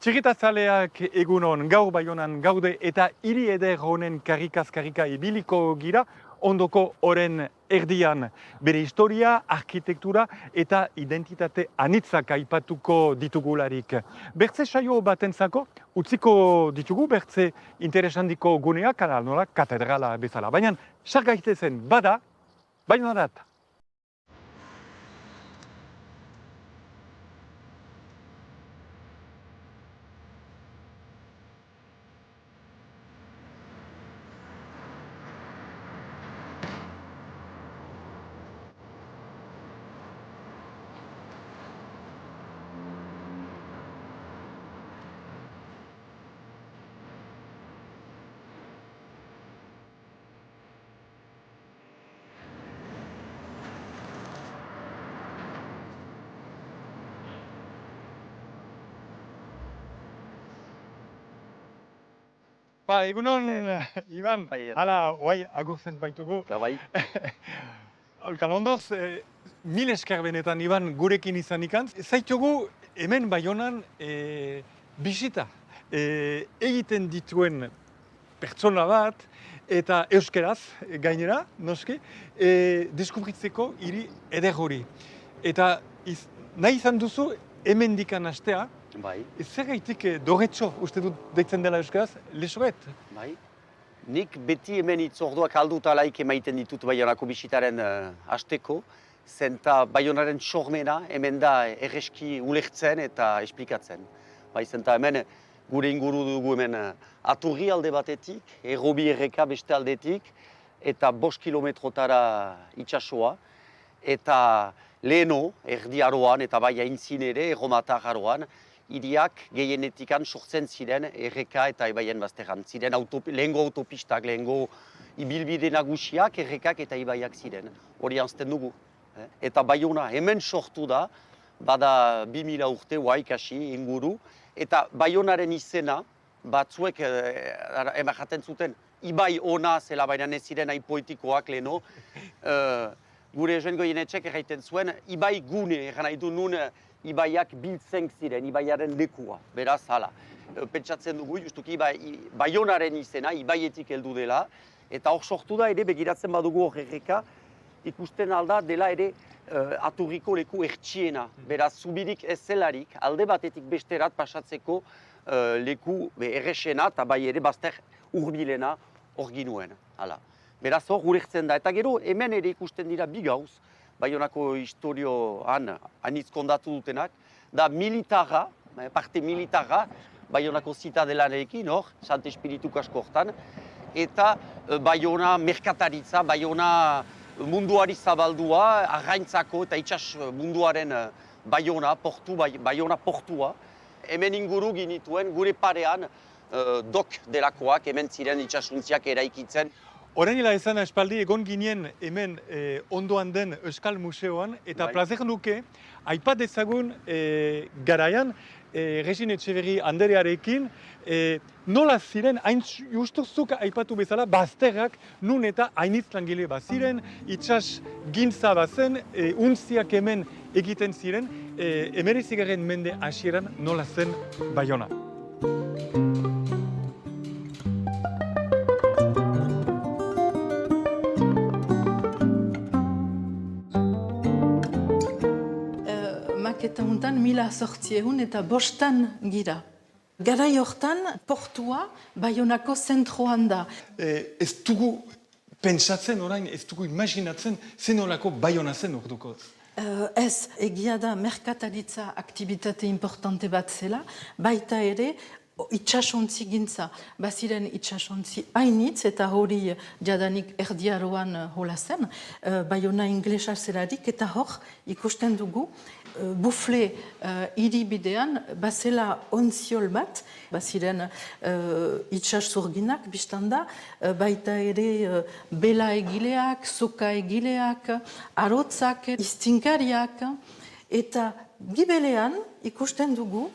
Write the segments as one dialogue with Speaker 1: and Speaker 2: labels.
Speaker 1: Txirritazaleak egunon gaur Baionan gaude eta hiri eder honen karrikaz-karrika ibiliko gira ondoko oren erdian. Bere historia, arkitektura eta identitate anitzak aipatuko ditugularik. Bertze saio batentzako utziko ditugu bertze interesandiko guneak, ala nola katedrala bezala. Baina sargaitezen bada, Baionarat. Egunon, Iban, hala, guai, agurtzen baitugu.
Speaker 2: Bai.
Speaker 1: Olkan ondoz, mil esker benetan, Iban, gurekin izan ikantz. Zaitugu, hemen Baionan bisita egiten dituen pertsona bat, eta euskeraz gainera, noski, deskubritzeko hiri eder hori. Eta nahi izan duzu, hemen dikan astea,
Speaker 2: Bai.
Speaker 1: Zer gaitik dorretxo, uste dut deitzen dela euskaraz, lesoet?
Speaker 2: Bai. Nik beti hemen itzorduak aldutalaik emaiten ditut Baionako bisitaren hasteko, zenta Baionaren sormena hemen da erreski ulertzen eta esplikatzen. Bai, zenta hemen gure inguru dugu hemen Aturri alde batetik, Errobi erreka beste aldetik, eta 5 kilometrotara itsasoa, eta leheno, erdi aroan eta bai aintzin ere, erromatar aroan, hiriak gehienetikan sortzen ziren erreka eta ibaien bazterran. Ziren lehengo autopistak, lehengo ibilbide nagusiak, errekak eta ibaiak ziren. Hori anzten dugu. Eta Baiona hemen sortu da, bada 2000 urte huaikasi inguru, eta Baionaren izena, batzuek emajaten zuten, ibai ona zela baina ez ziren nahi poetikoak leheno, gure joan goienetxek erraiten zuen, ibai gune, erran nahi du nun ibaiak biltzen ziren, ibaiaren lekua, beraz, hala. Pentsatzen dugu, justuki Baionaren izena, ibaietik heldu dela, eta hor sortu da ere, begiratzen badugu hor erreka, ikusten alda dela ere Aturriko leku ertsiena. Beraz, zubirik ez zelarik, alde batetik besterat pasatzeko leku erresena, eta bai ere bazter urbilena hor ginuen, hala. Beraz, hor ulertzen da, eta gero hemen ere ikusten dira bi gauz, Baionako historioan anitz kondatu dutenak, da militarra, parte militarra, Baionako zitadelarekin, hor, Sant Espiritu kasko hortan, eta Baiona merkataritza, Baiona munduari zabaldua, arraintzako eta itsas munduaren Baiona portua. Hemen inguru ginituen, gure parean, dok delakoak, hemen ziren itsasuntziak eraikitzen.
Speaker 1: Orain hila ezan espaldi egon ginen hemen ondoan den Euskal Museoan, eta plazer nuke, aipat dezagun garaian, Regine Etxeberri anderearekin, nola ziren, hain justuzuk aipatu bezala, bazterrak nun eta hainitz langile baziren, itsas gintza bazen, untziak hemen egiten ziren, 19. mende hasieran nola zen Baiona.
Speaker 3: Maketa hontan 1805 gira. Garai hortan, portua Baionako zentroan da.
Speaker 1: Ez dugu pentsatzen orain, ez dugu imaginatzen zenolako Baiona zen orduko.
Speaker 3: Ez, egia da merkataritza aktibitate importante bat zela, baita ere itsasontzi gintza. Baziren itsasontzi hainitz eta hori jadanik erdiaroan hola zen, Baiona inglesa zelarik eta hor ikusten dugu Bufle hiribidean bazela ontziol bat, baziren itsas zurginak biztanda, baita ere bela egileak, soka egileak, arotzak, iztinkariak, eta gibelean ikusten dugu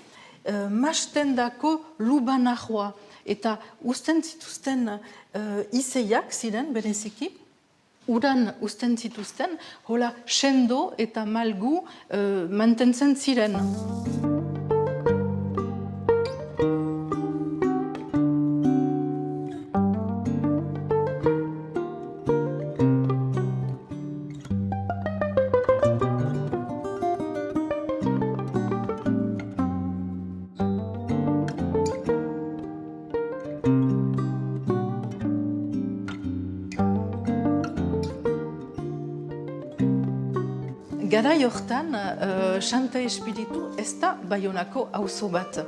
Speaker 3: mastendako lubanajoa, eta usten zituzten izeiak ziren bereziki, uran usten zituzten, hola sendo eta malgu mantentzen ziren. Garai hortan, Santa Espiritu ez da Baionako auzo bat.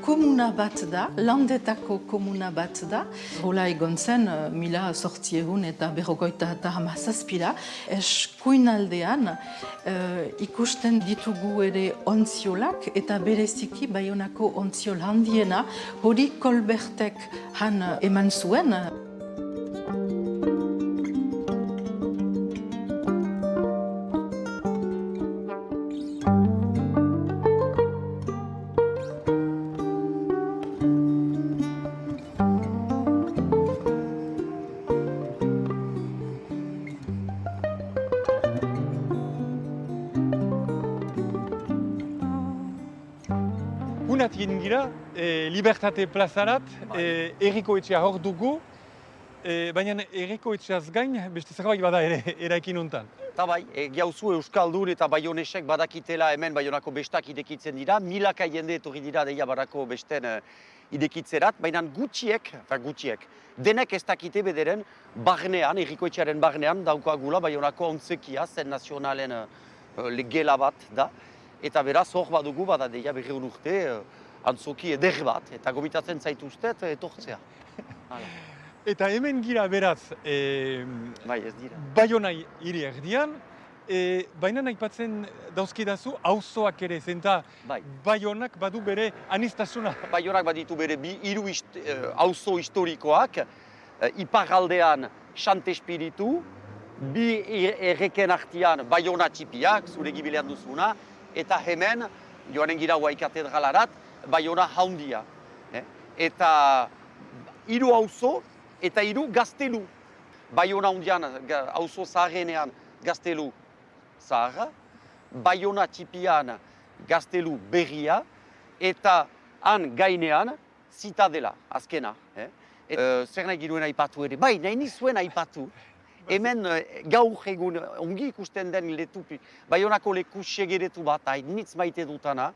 Speaker 3: Komuna bat da, landetako komuna bat da. Hola egon zen, 1857 eskuinaldean ikusten ditugu ere ontziolak eta bereziki Baionako ontziol handiena hori Kolbertek han eman zuen.
Speaker 1: Unat egin gira, Libertate plazarat, erriko etxea hor dugu, baina erriko etxeaz gain, beste zerbait bada ere eraikin hontan.
Speaker 2: Eta bai, giauzu Euskaldun eta Baionesek badakitela hemen Baionako bestak idekitzen dira, milaka jende etorri dira deia barako besten idekitzerat, baina gutxiek, denek ez dakite bederen barnean, erriko etxearen barnean, daukagula Baionako ontzekia, zen nazionalen gela bat da, eta beraz hor badugu bada deia 200 urte, antzoki eder bat, eta gomitatzen zaituztet etortzea.
Speaker 1: Eta hemen gira beraz,
Speaker 2: Bai, ez dira.
Speaker 1: Baiona hiri erdian, baina aipatzen dauzkidazu auzoak ere, zenta
Speaker 2: Bai.
Speaker 1: Baionak badu bere anistasuna.
Speaker 2: Baionak baditu bere hiru auzo historikoak, iparraldean Sant Espiritu, bi erreken artean Baiona txipiak, zure gibilean duzuna, eta hemen, joanen gira Huai katedralarat, Baiona handia. Eta hiru auzo eta hiru gaztelu. Baiona handian, auzo zaharrenean gaztelu zaharra, Baiona txipian gaztelu berria, eta han gainean zitadela, azkena. Zer nahi giruen aipatu ere? Bai, nahi nizuen aipatu. Hemen gaur egun ongi ikusten den letupi, Baionako leku segeretu bat, hainitz maite dutana,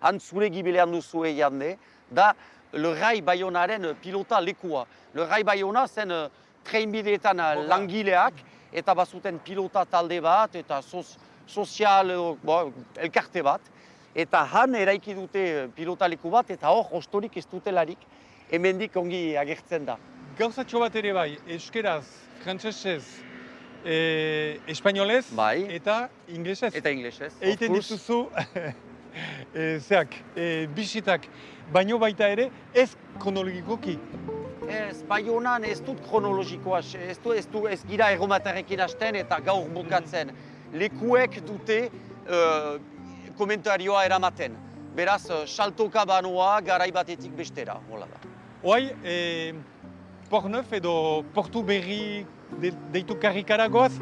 Speaker 2: han zure gibilean duzue jande, da Le Rai Baionaren pilota lekua. Le Rai Baiona zen treinbideetan langileak, eta bazuten pilota talde bat, eta sozial elkarte bat. Eta han eraiki dute pilota leku bat, eta hor ostorik ez dutelarik, hemendik ongi agertzen da.
Speaker 1: Gauzatxo bat ere bai, euskeraz, frantsesez, espainolez
Speaker 2: Bai.
Speaker 1: eta inglesez.
Speaker 2: Eta inglesez.
Speaker 1: Eiten dituzu, bisitak, baino baita ere, ez kronologikoki.
Speaker 2: Ez, Baionan ez dut kronologikoa, ez gira erromatarrekin hasten eta gaur bukatzen. Lekuek dute komentarioa eramaten. Beraz, saltoka banoa garai batetik bestera, hola da.
Speaker 1: Hoai, Portneuf edo Portu Berri deitu karrikara goaz?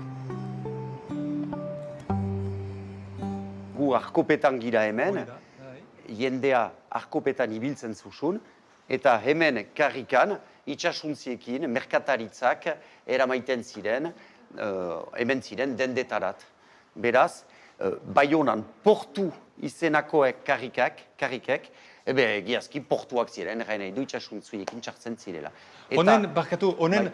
Speaker 2: Gu arkopetan gira hemen, jendea arkopetan ibiltzen zuzun, eta hemen karrikan, itxasuntziekin, merkataritzak eramaiten ziren, hemen ziren dendetarat. Beraz, Baionan portu izenakoek karrikek, egiazki portuak ziren, errain nahi du itxasuntzuiekin txartzen zirela.
Speaker 1: Honen, barkatu, honen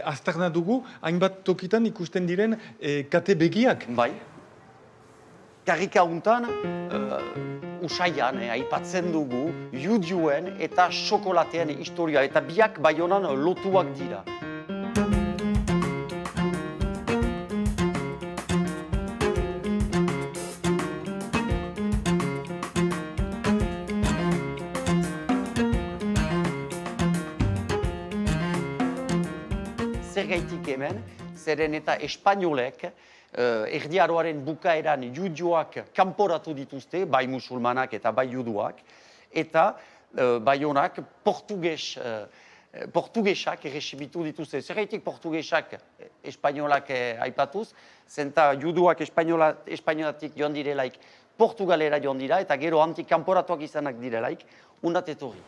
Speaker 1: aztarna dugu, hainbat tokitan ikusten diren kate begiak.
Speaker 2: Bai. Karrika untan, usaian, aipatzen dugu, judioen eta xokolatean historia, eta biak Baionan lotuak dira. Zergaitik hemen, zeren eta espainolek, Erdi Aroaren bukaeran judioak kanporatu dituzte, bai musulmanak eta bai juduak, eta Baionak portugesak errexibitu dituzte. Zergaitik portugesak espainolak aipatuz, zenta juduak espainolatik joan direlaik, Portugalera joan dira, eta gero antik kanporatuak izanak direlaik, undat etorri.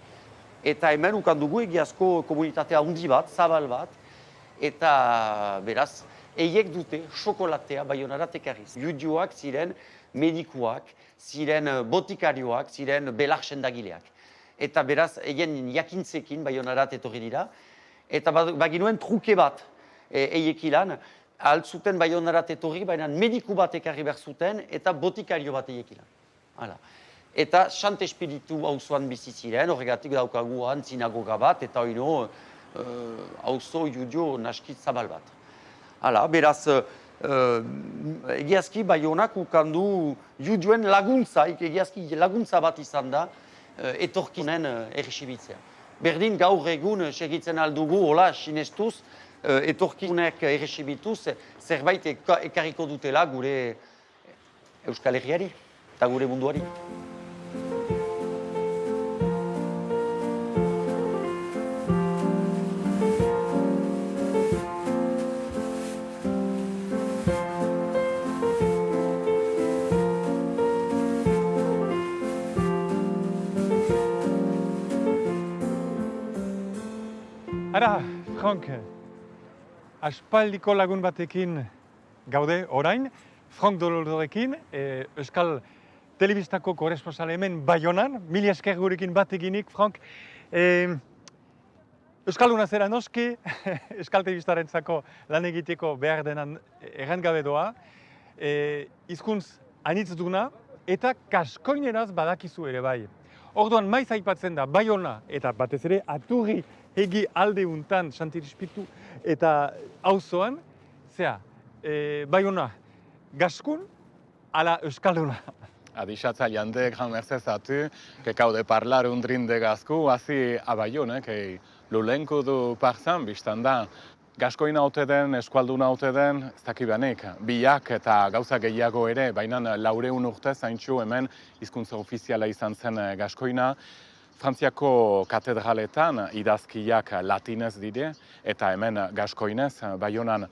Speaker 2: Eta hemen ukandugu egiazko komunitatea handi bat, zabal bat, eta beraz, eiek dute xokolatea Baionarat ekarriz. Judioak ziren medikuak, ziren botikarioak, ziren belar sendagileak. Eta beraz, eien jakintzekin Baionarat etorri dira. Eta baginuen truke bat eiekilan, altzuten Baionarat etorri, baina mediku bat ekarri behar zuten eta botikario bat eiekilan. Hala. Eta Sant Espiritu auzoan bizi ziren, horregatik daukagu han sinagoga bat, eta oino auzo judio naskit zabal bat. Hala, beraz, egiazki Baionak ukandu judioen laguntza, egiazki laguntza bat izan da, etorkinen errexibitzea. Berdin gaur egun segitzen aldugu, hola, sinestuz, etorkinek errexibituz, zerbait ekarriko dutela gure Euskal Herriari eta gure munduari.
Speaker 1: Ara, Frank, aspaldiko lagun batekin gaude orain, Frank Dolordorekin, Euskal Telebistako korresponsale hemen Baionan, mila esker gurekin bat eginik, Frank. Euskalduna zera noski, Euskal Telebistarentzako lan egiteko behar denan errangabe doa, hizkuntz anitz duna eta kaskoineraz badakizu ere bai. Orduan maiz aipatzen da Baiona eta batez ere Aturri egi alde untan Sant Espiritu eta auzoan, zera, Baiona gaskun ala euskalduna.
Speaker 4: Adixatza jande gran mercezatu, que cau de parlar un drin de gascu, así a Baiona, que lulenko du parzan, biztan da, gaskoina haute den, eskualduna haute den, ez dakibanik, biak eta gauza gehiago ere, baina 400 urtez haintxu hemen hizkuntza ofiziala izan zen gaskoina. Frantziako katedraletan idazkiak latinez dire, eta hemen gaskoinez, Baionan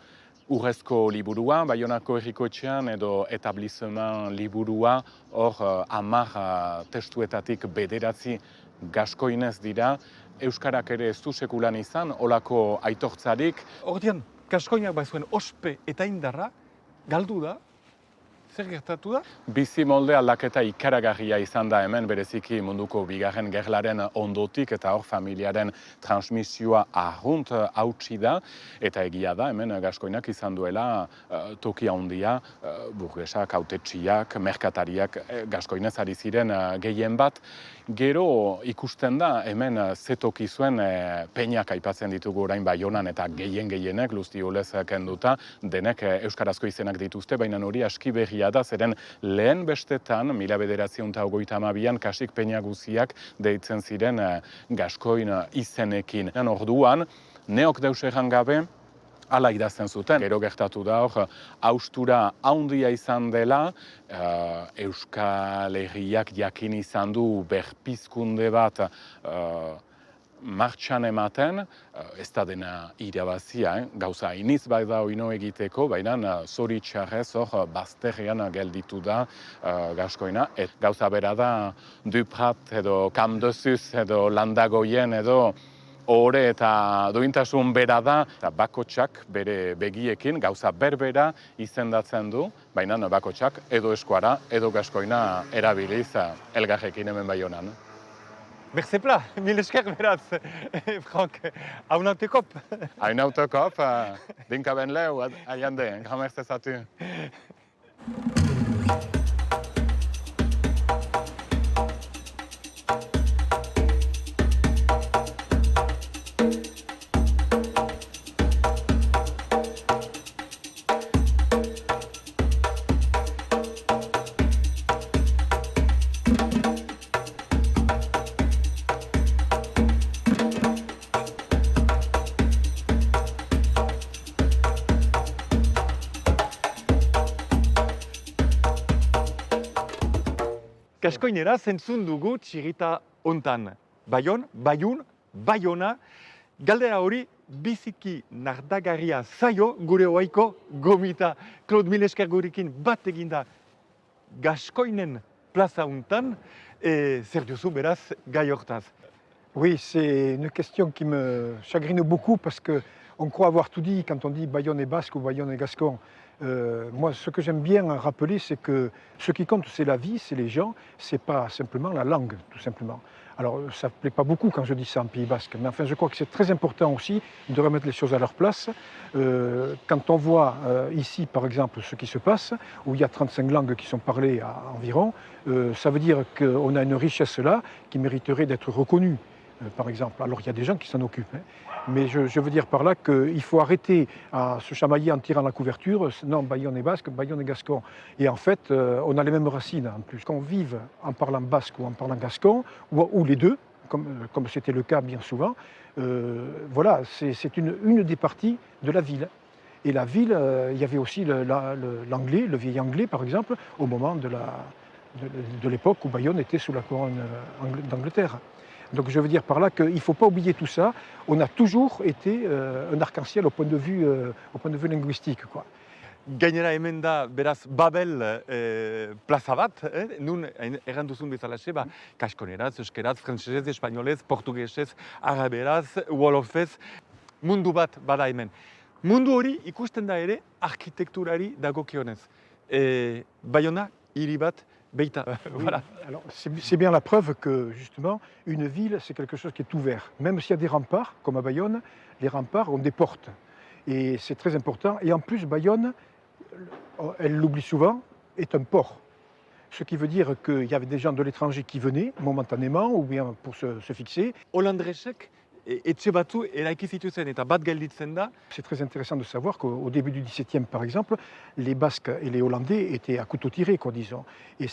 Speaker 4: urrezko liburua, Baionako herrikoetxean edo etablissement liburua, hor 10 testuetatik 9 gaskoinez dira, euskarak ere ez du sekulan izan, olako aitortzarik.
Speaker 1: Ordian, gaskoinak bazuen ospe eta indarra, galdu da, zer gertatu da?
Speaker 4: Bizi molde aldaketa ikaragarria izan da hemen, bereziki munduko bigarren gerlaren ondotik eta hor familiaren transmisioa arrunt hautsi da, eta egia da hemen gaskoinak izan duela toki handia, burgesak, hautetsiak, merkatariak gaskoinez ari ziren gehien bat. Gero ikusten da hemen ze toki zuen peinak aipatzen ditugu orain Baionan eta gehienek luztiolez kenduta, denek euskarazko izenak dituzte, baina hori aski berria da, zeren lehen bestetan, 1922an kasik peina guziak deitzen ziren gaskoin izenekin. Orduan, neok deus erran gabe, hala idazten zuten. Gero gertatu da hor, haustura handia izan dela, Euskal Herriak jakin izan du berpizkunde bat martxan ematen, ez da dena irabazia, gauza iniz bai da oino egiteko, baina zoritxarrez hor bazterrean gelditu da gaskoina. Et gauza bera da Duprat edo Kamdozuz edo Landagoien edo Hore eta duintasun bera da, eta bakotxak bere begiekin gauza berbera izendatzen du, baina bakotxak edo eskuara edo gaskoina erabiliz elgarrekin hemen Baionan.
Speaker 1: Berzepla, mil esker beraz, Frank, haunautekop.
Speaker 4: Haunautekop, dinka ben leu, aiande, gran mercezatu.
Speaker 1: Gaskoinera zentzun dugu txirita hontan. Baion, Baiun, Baiona, galdera hori biziki nardagarria zaio gure oaiko gomita. Claude, mil esker gurekin bat eginda gaskoinen plaza hontan, zer duzu beraz gai hortaz.
Speaker 5: Oui, c'est une question qui me chagrine beaucoup parce qu'on croit avoir tout dit quand on dit Bayonne est basque ou Bayonne est gascon. Moi, ce que j'aime bien rappeler, c'est que ce qui compte, c'est la vie, c'est les gens, c'est pas simplement la langue, tout simplement. Alors, ça ne plaît pas beaucoup quand je dis ça en Pays Basque, mais enfin, je crois que c'est très important aussi de remettre les choses à leur place. Quand on voit ici, par exemple, ce qui se passe, où il y a 35 langues qui sont parlées environ, ça veut dire qu'on a une richesse là qui mériterait d'être reconnue, par exemple. Alors, il y a des gens qui s'en occupent, hein. Mais je veux dire par là qu'il faut arrêter à se chamailler en tirant la couverture. Non, Bayonne est basque, Bayonne est gascon. Et en fait, on a les mêmes racines en plus. Qu'on vive en parlant basque ou en parlant gascon, ou les deux, comme c'était le cas bien souvent, voilà, c'est une des parties de la ville. Et la ville, il y avait aussi l'anglais, le vieil anglais par exemple, au moment de l'époque où Bayonne était sous la couronne d'Angleterre. Donc je veux dire par là qu'il ne faut pas oublier tout ça. On a toujours été un arc-en-ciel au point de vue linguistique, quoi.
Speaker 1: Gainera hemen da, beraz, Babel plaza bat, nun erran duzun bezalaxe, kaskoneraz, euskeraz, frantsesez, espainolez, portugesez, araberaz, wolofez, mundu bat bada hemen. Mundu hori ikusten da ere arkitekturari dagokionez. Bayona hiri bat beita, voilà.
Speaker 5: Alors, c'est bien la preuve que, justement, une ville, c'est quelque chose qui est ouvert. Même s'il y a des remparts, comme à Bayonne, les remparts ont des portes. Et c'est très important. Et en plus, Bayonne, elle l'oublie souvent, est un port. Ce qui veut dire qu'il y avait des gens de l'étranger qui venaient momentanément ou bien pour se fixer.
Speaker 1: Holandresek etxe batzu eraiki zituzten eta bat gelditzen da.
Speaker 5: C'est très intéressant de savoir qu'au début du XVIIe, par exemple, les Basques et les Hollandais étaient à couteau tiré, quoi, disons. Et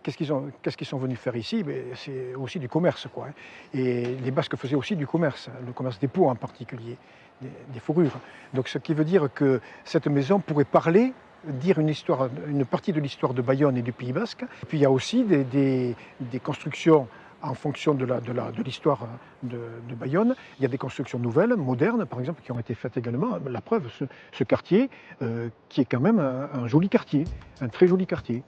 Speaker 5: qu'est-ce qu'ils sont venus faire ici? C'est aussi du commerce, quoi. Et les Basques faisaient aussi du commerce, le commerce des peaux en particulier, des fourrures. Donc ce qui veut dire que cette maison pourrait dire une partie de l'histoire de Bayonne et du Pays Basque. Et puis il y a aussi des constructions en fonction de l'histoire de Bayonne. Il y a des constructions nouvelles, modernes, par exemple, qui ont été faites également. La preuve, ce quartier, qui est quand même un joli quartier, un très joli quartier.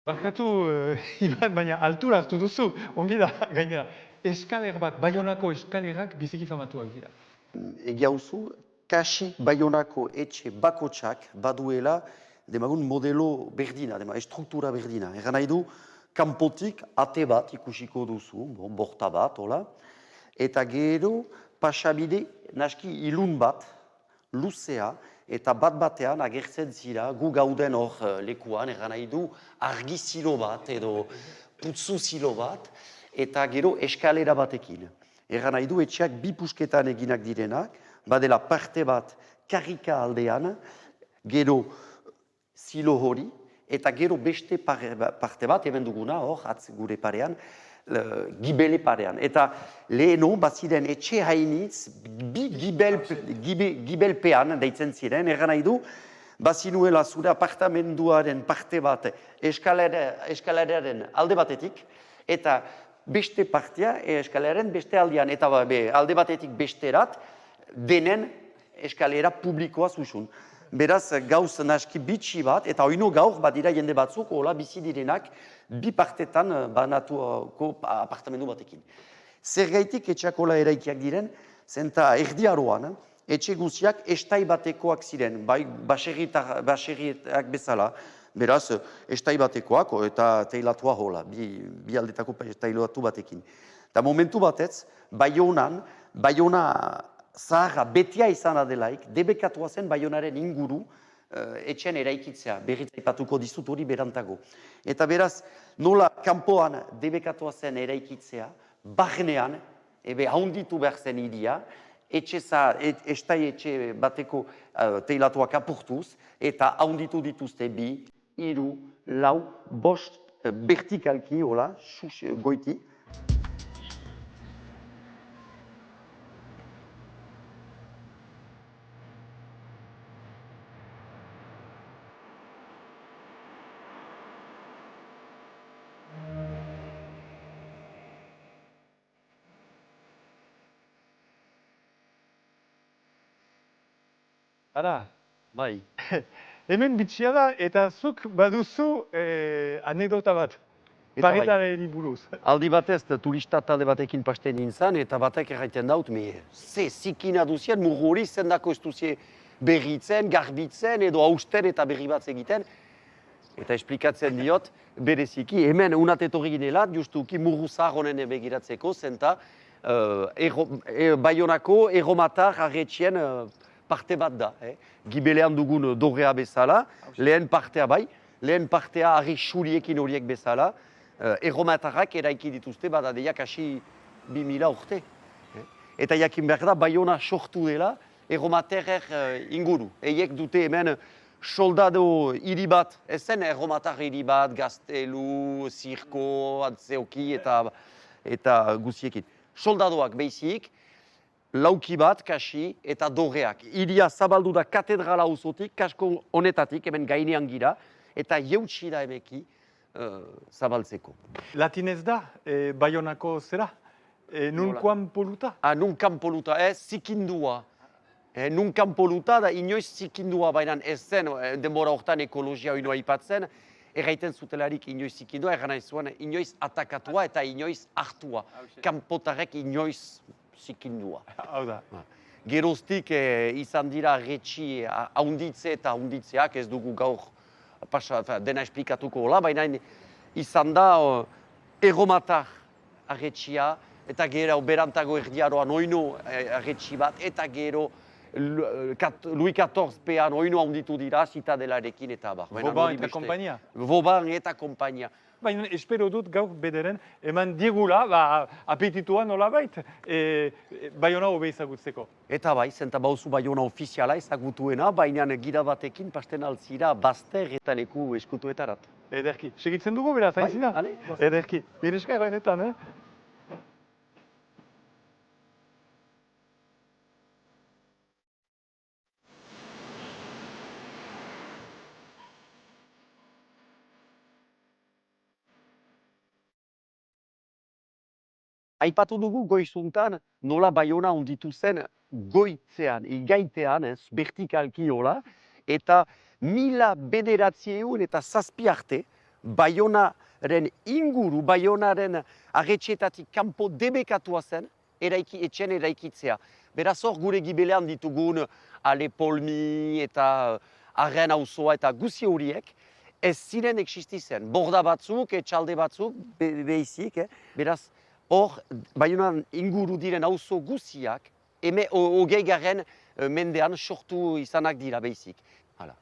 Speaker 1: Barkatu, Iban, baina altura hartu duzu, ongi da, gainera. Eskaler bat, Bayonako eskalerak biziki famatuak dira.
Speaker 2: Egia huzu, kasi Bayonako etxe bakotsak baduela demagun modelo berdina, estruktura berdina. Egan nahi du, kanpotik ate bat ikusiko duzu, borta bat, hola, eta gero pasabide naski ilun bat, luzea, eta bat-batean agertzen zira, gu gauden hor lekuan, egan nahi du, argi zilo bat edo putzu zilo bat, eta gero eskalera batekin. Egan nahi du, etxeak bi pusketan eginak direnak, badela parte bat karrika aldean, gero zilo hori, eta gero beste parte bat, hemen duguna hor, atz gure parean, gibele parean. Eta leheno, baziren etxe hainitz, bi gibelpean deitzen ziren, egan nahi du, bazinuela zure apartamenduaren parte bat eskaleraren alde batetik, eta beste partea eskaleren beste aldean, eta alde batetik besterat, denen eskalera publikoa zuzun. Beraz, gauz naski bitxi bat, eta oino gaur badira jende batzuk, hola bizi direnak, bi partetan banatuko apartamendu batekin. Zergaitik etxakola eraikiak diren, zenta erdiaroan, etxe guziak estai batekoak ziren, bai baserriak bezala, beraz, estai batekoak eta teilatua hola, bi aldetako teilatu batekin. Eta momentu batez, Bayona zaharra betia izan adelaik, debekatua zen Bayonaren inguru etxen eraikitzea, berriz aipatuko dizut hori berantago. Eta beraz, nola kanpoan debekatua zen eraikitzea, barnean, haunditu behar zen iria, estai etxe bateko teilatuak apurtuz, eta haunditu dituzte 2, 3, 4, 5 vertikalki, hola, goiti.
Speaker 1: Ara,
Speaker 2: Bai.
Speaker 1: hemen bitxia da, eta zuk baduzu anekdota bat. Barretareri buruz.
Speaker 2: Aldi batez, turista talde batekin pasten nintzen, eta batek erraiten daut, ze zikina duzien, murru hori zendako ez duzie berritzen, garbitzen, edo hausten eta berri bat egiten. Eta esplikatzen diot, bereziki, hemen unat etorri ginela, justuki murru zahar honen begiratzeko, zenta Baionako erromatar arretxien parte bat da. Gibelean dugun dorrea bezala, lehen partea bai, lehen partea arri xuriekin horiek bezala, erromatarrak eraiki dituzte, badadeiak hasi 2000 urte. Eta jakin behar da, Baiona sortu dela, erromaterer inguru. Eiek dute hemen soldado hiri bat, ez zen erromatar hiri bat, gaztelu, zirko, antzeoki eta guziekin. Soldadoak behizik, lauki bat, kasi, eta dorreak. Hiria zabaldu da katedrala auzotik, kasko honetatik, hemen gainean gira, eta jeutsi da emeki zabaltzeko.
Speaker 1: Latinez da, Baionako zera? Nunkoan poluta?
Speaker 2: Nunkan poluta, zikindua. Nunkan poluta da inoiz zikindua, baina ez zen, denbora hortan ekologia inoa ipatzen, erraiten zutelarik inoiz zikindua, erran zuen inoiz atakatua eta inoiz hartua. Kanpotarrek inoiz zikindua.
Speaker 1: Hau da.
Speaker 2: Geroztik izan dira retxi haunditze eta haunditzeak, ez dugu gaur dena esplikatuko hola, baina izan da erromatar arretxia, eta gero berantago erdiaroan oino arretxi bat, eta gero Louis XIV-pean oino haunditu dira, zitadelarekin eta bar.
Speaker 1: Vauban eta kompainia?
Speaker 2: Vauban eta kompainia.
Speaker 1: Baina espero dut gaur bederen, eman digula, apetitua nola bait, Baiona hobe ezagutzeko.
Speaker 2: Eta bai, zenta bauzu Baiona ofiziala ezagutuena, baina gira batekin pasten altzira bazter eta leku eskutuetarat.
Speaker 1: Ederki. Segitzen dugu beraz, hainzina? Ederki. Mireska egoenetan,
Speaker 2: Aipatu dugu goizuntan nola Baiona onditu zen goitzean, igaitean, vertikalki hola, eta 1900 eta 7 arte, Baionaren inguru, Baionaren arretxetatik kanpo debekatua zen, etxen eraikitzea. Beraz hor gure gibelean ditugun Alepolmi eta Arren auzoa eta guzi horiek, ez ziren existi zen. Borda batzuk, etxalde batzuk, behizik, beraz, hor, Baionan inguru diren auzo guziak, hogei garren mendean sortu izanak dira behizik.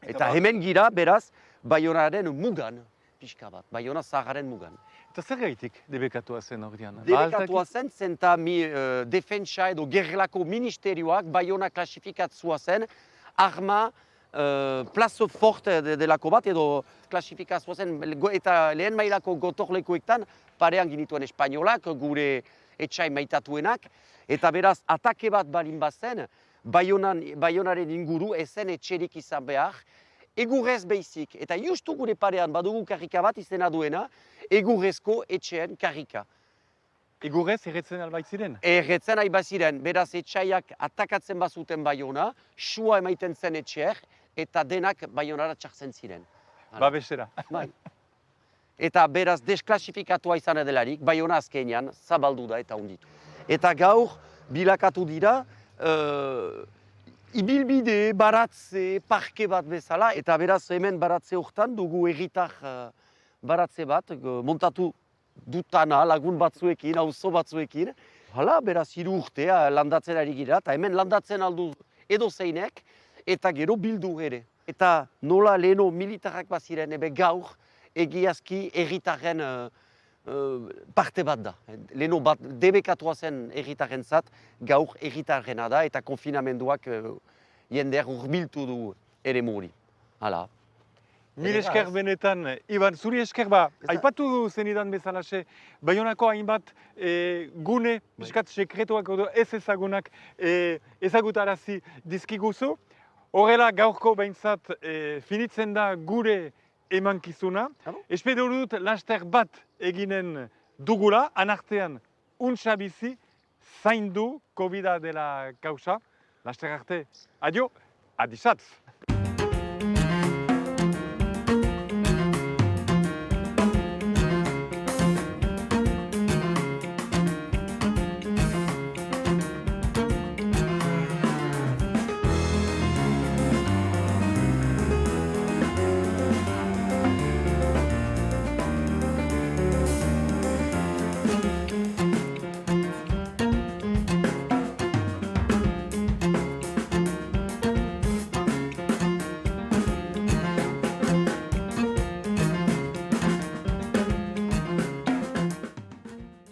Speaker 2: Eta hemen gira, beraz, Baionaren mugan, pixka bat, Baiona zaharren mugan.
Speaker 1: Eta zer gaitik debekatua zen ordean?
Speaker 2: Debekatua zen, zenta defentsa edo gerlako ministerioak Baiona klasifikatzua zen, arma, plazo forte delako bat edo klasifikazioa zen, eta lehen mailako gotorlekuetan parean ginituen espainolak, gure etxai maitatuenak, eta beraz, atake bat balin bazen, Baionaren inguru ezen etxerik izan behar, egurrez behizik, eta justu gure parean badugu karrika bat izena duena, egurrezko etxeen karrika.
Speaker 1: Egurrez erretzen albait ziren?
Speaker 2: Erretzen albait ziren, beraz etxaiak atakatzen bazuten Baiona, sua emaiten zen etxeer, eta denak Baionara txartzen ziren.
Speaker 1: Babesera.
Speaker 2: Bai. Eta beraz desklassifikatua izan edelarik, Baiona azkenean zabaldu da eta hunditu. Eta gaur bilakatu dira, ibilbide, baratze, parke bat bezala, eta beraz hemen baratze hortan dugu herritar baratze bat, montatu dutana lagun batzuekin, auzo batzuekin. Hala, beraz 3 urtea landatzen ari gira, eta hemen landatzen aldu edozeinek, eta gero bildu ere. Eta nola leheno militarrak baziren, ebe gaur egiazki herritarren parte bat da. Leheno bat debekatua zen herritarren zat, gaur herritarrena da, eta konfinamenduak jendeak urbiltu du ere muri. Hala.
Speaker 1: Mil esker benetan, Iban, zuri esker aipatu zenidan bezalaxe, Baionako hainbat gune, piskat sekretuak edo ez ezagunak ezagutarazi dizkiguzu. Horrela gaurko behintzat finitzen da gure emankizuna. Espero dut laster bat eginen dugula, anartean untsa bizi, zaindu COVID-a dela kausa. Laster arte, adio, adizatz!